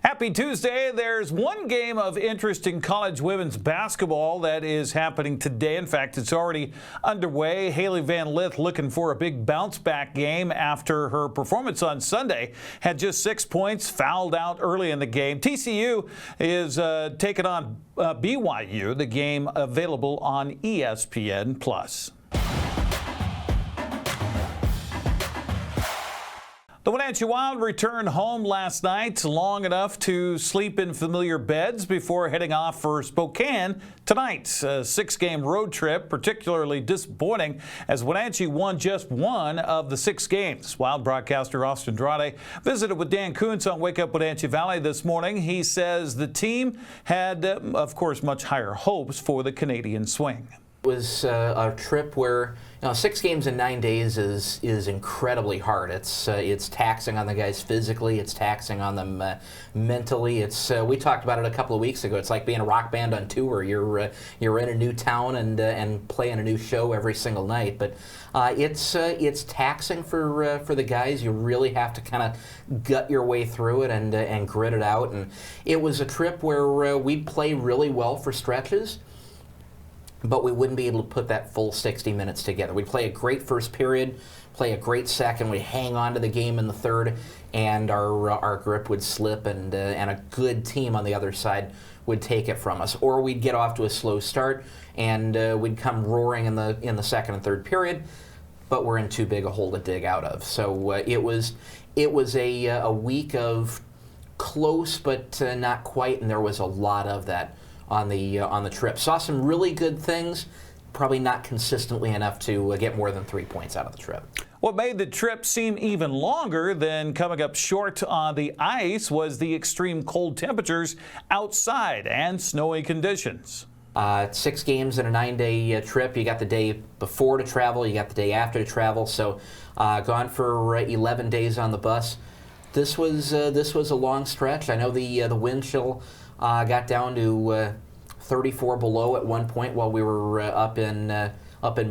Happy Tuesday. There's one game of interest in college women's basketball that is happening today. In fact, it's already underway. Hailey Van Lith looking for a big bounce-back game after her performance on Sunday. Had just 6 points, fouled out early in the game. TCU is taking on BYU, the game available on ESPN+. The Wenatchee Wild returned home last night long enough to sleep in familiar beds before heading off for Spokane tonight. A 6-game road trip, particularly disappointing as Wenatchee won just one of the 6 games. Wild broadcaster Austin Draude visited with Dan Kuntz on Wake Up Wenatchee Valley this morning. He says the team had, of course, much higher hopes for the Canadian swing. It was a trip where 6 games in 9 days is incredibly hard. It's taxing on the guys physically. It's taxing on them mentally. We talked about it a couple of weeks ago. It's like being a rock band on tour. You're in a new town and playing a new show every single night. But it's taxing for the guys. You really have to kind of gut your way through it and grit it out. And it was a trip where we'd play really well for stretches, but we wouldn't be able to put that full 60 minutes together. We'd play a great first period, play a great second, we'd hang on to the game in the third, and our grip would slip, and a good team on the other side would take it from us. Or we'd get off to a slow start, and we'd come roaring in the second and third period, but we're in too big a hole to dig out of. So it was a week of close but not quite, and there was a lot of that on the trip. Saw some really good things, probably not consistently enough to get more than 3 points out of the trip. What made the trip seem even longer than coming up short on the ice was the extreme cold temperatures outside and snowy conditions. 6 games in a 9-day trip. You got the day before to travel, you got the day after to travel, so gone for 11 days on the bus. This was a long stretch. I know the wind chill got down to 34 below at one point while we were up in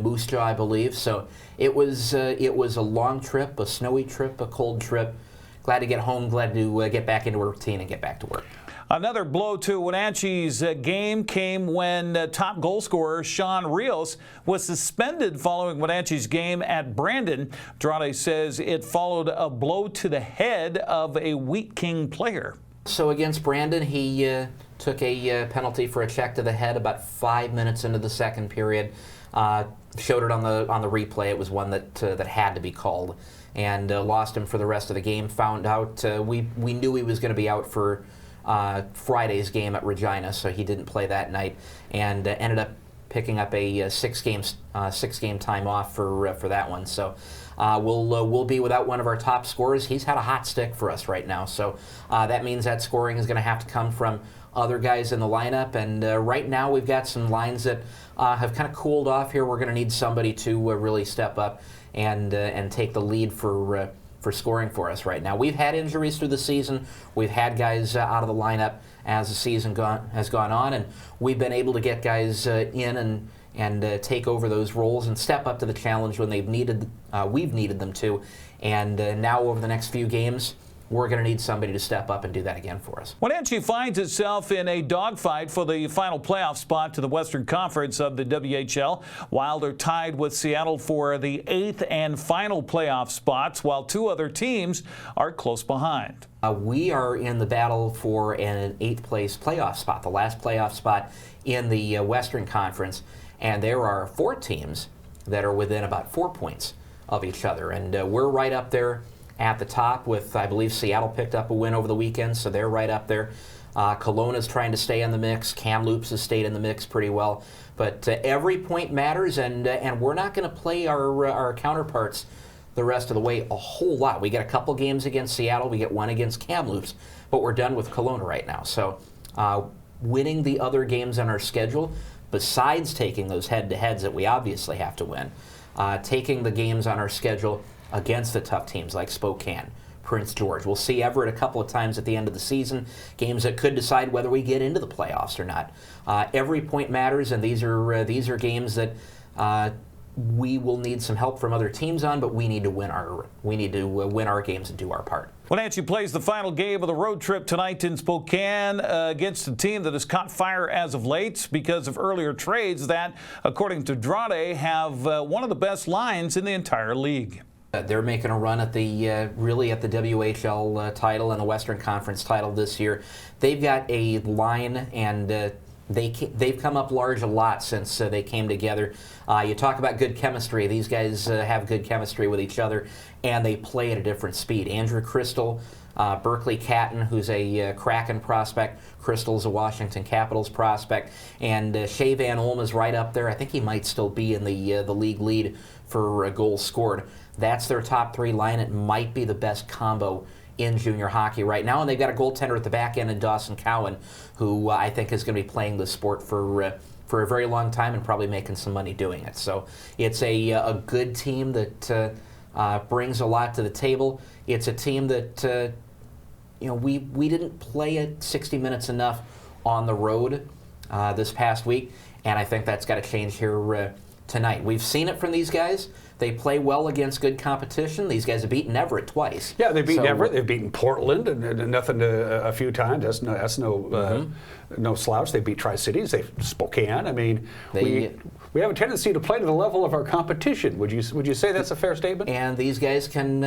Moose Jaw, I believe. So it was a long trip, a snowy trip, a cold trip. Glad to get home. Glad to get back into a routine and get back to work. Another blow to Wenatchee's game came when top goal scorer Sean Rios was suspended following Wenatchee's game at Brandon. Draude says it followed a blow to the head of a Wheat King player. So against Brandon, he took a penalty for a check to the head about 5 minutes into the second period. Showed it on the replay. It was one that had to be called, and lost him for the rest of the game. Found out we knew he was going to be out for Friday's game at Regina, so he didn't play that night, and ended up picking up a 6 game time off for that one. So we'll be without one of our top scorers. He's had a hot stick for us right now, so that means that scoring is going to have to come from other guys in the lineup. And right now we've got some lines that have kind of cooled off here. We're going to need somebody to really step up and take the lead for scoring for us right now. We've had injuries through the season. We've had guys out of the lineup as the season has gone on, and we've been able to get guys in and take over those roles and step up to the challenge when we've needed them to. And now over the next few games, we're going to need somebody to step up and do that again for us. Wenatchee finds itself in a dogfight for the final playoff spot to the Western Conference of the WHL. Wild are tied with Seattle for the 8th and final playoff spots, while 2 other teams are close behind. We are in the battle for an 8th place playoff spot, the last playoff spot in the Western Conference, and there are 4 teams that are within about 4 points of each other, and we're right up there at the top with, I believe, Seattle picked up a win over the weekend, so they're right up there. Kelowna's trying to stay in the mix. Kamloops has stayed in the mix pretty well. But every point matters, and we're not going to play our counterparts the rest of the way a whole lot. We get a couple games against Seattle. We get one against Kamloops, but we're done with Kelowna right now. So winning the other games on our schedule, besides taking those head-to-heads that we obviously have to win, taking the games on our schedule against the tough teams like Spokane, Prince George. We'll see Everett a couple of times at the end of the season, games that could decide whether we get into the playoffs or not. Every point matters, and these are games that we will need some help from other teams on, but we need to win our games and do our part. Wenatchee plays the final game of the road trip tonight in Spokane against a team that has caught fire as of late because of earlier trades that, according to Draude, have one of the best lines in the entire league. They're making a run at the really at the WHL title and the Western Conference title this year. They've got a line, and they've come up large a lot since they came together. You talk about good chemistry. These guys have good chemistry with each other, and they play at a different speed. Andrew Crystal, Berkeley Catton, who's a Kraken prospect. Crystal's a Washington Capitals prospect, and Shea Van Olm is right up there. I think he might still be in the league lead for goals scored. That's their top three line. It might be the best combo in junior hockey right now, and they've got a goaltender at the back end in Dawson Cowan, who I think is going to be playing the sport for a very long time and probably making some money doing it. So it's a good team that brings a lot to the table. It's a team that we didn't play at 60 minutes enough on the road this past week, and I think that's got to change here tonight. We've seen it from these guys. They play well against good competition. These guys have beaten Everett twice. Yeah, they've beaten Everett. They've beaten Portland, and nothing a few times. That's no slouch. They beat Tri-Cities. They Spokane. I mean, we have a tendency to play to the level of our competition. Would you say that's a fair statement? And these guys can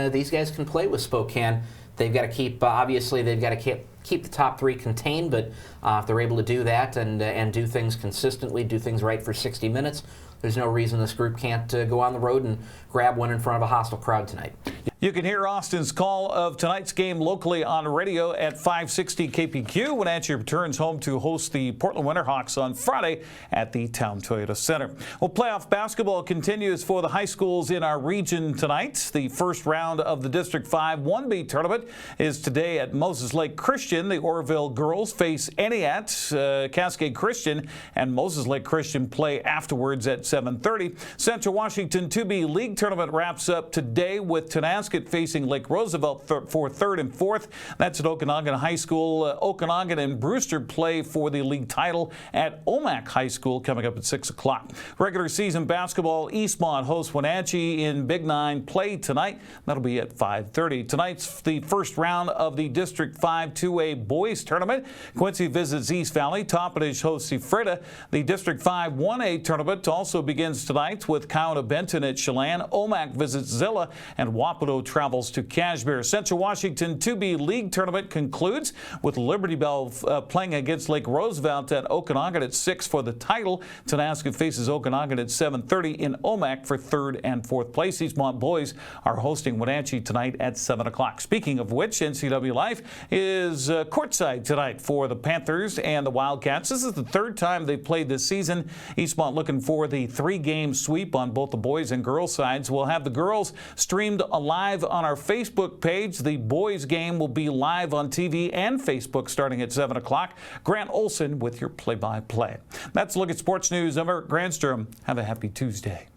play with Spokane. They've got to keep obviously they've got to keep the top three contained, but if they're able to do that and do things consistently, do things right for 60 minutes, there's no reason this group can't go on the road and grab one in front of a hostile crowd tonight. You can hear Austin's call of tonight's game locally on radio at 560 KPQ. Wenatchee returns home to host the Portland Winterhawks on Friday at the Town Toyota Center. Well, playoff basketball continues for the high schools in our region tonight. The first round of the District 5 1B tournament is today at Moses Lake Christian. The Orville girls face Entiat. Cascade Christian and Moses Lake Christian play afterwards at 7:30. Central Washington 2B League tournament wraps up today with Tonasket facing Lake Roosevelt for third and fourth. That's at Okanagan High School. Okanagan and Brewster play for the league title at Omak High School coming up at 6 o'clock. Regular season basketball, Eastmont hosts Wenatchee in Big 9 play tonight. That'll be at 5:30. Tonight's the first round of the District 5 2A boys tournament. Quincy visits East Valley. Toppenish hosts Ephrata. The District 5 1A tournament also begins tonight with Cowan Benton at Chelan. Omak visits Zilla, and Wapato travels to Cashmere. Central Washington 2B League tournament concludes with Liberty Bell playing against Lake Roosevelt at Okanagan at 6 for the title. Tonasket faces Okanagan at 7:30 in Omak for third and fourth place. Eastmont boys are hosting Wenatchee tonight at 7 o'clock. Speaking of which, NCW Life is courtside tonight for the Panthers and the Wildcats. This is the third time they've played this season. Eastmont looking for the 3-game sweep on both the boys and girls sides. We'll have the girls streamed live on our Facebook page. The boys game will be live on TV and Facebook starting at 7 o'clock. Grant Olson with your play-by-play. That's a look at sports news. I'm Eric Granstrom. Have a happy Tuesday.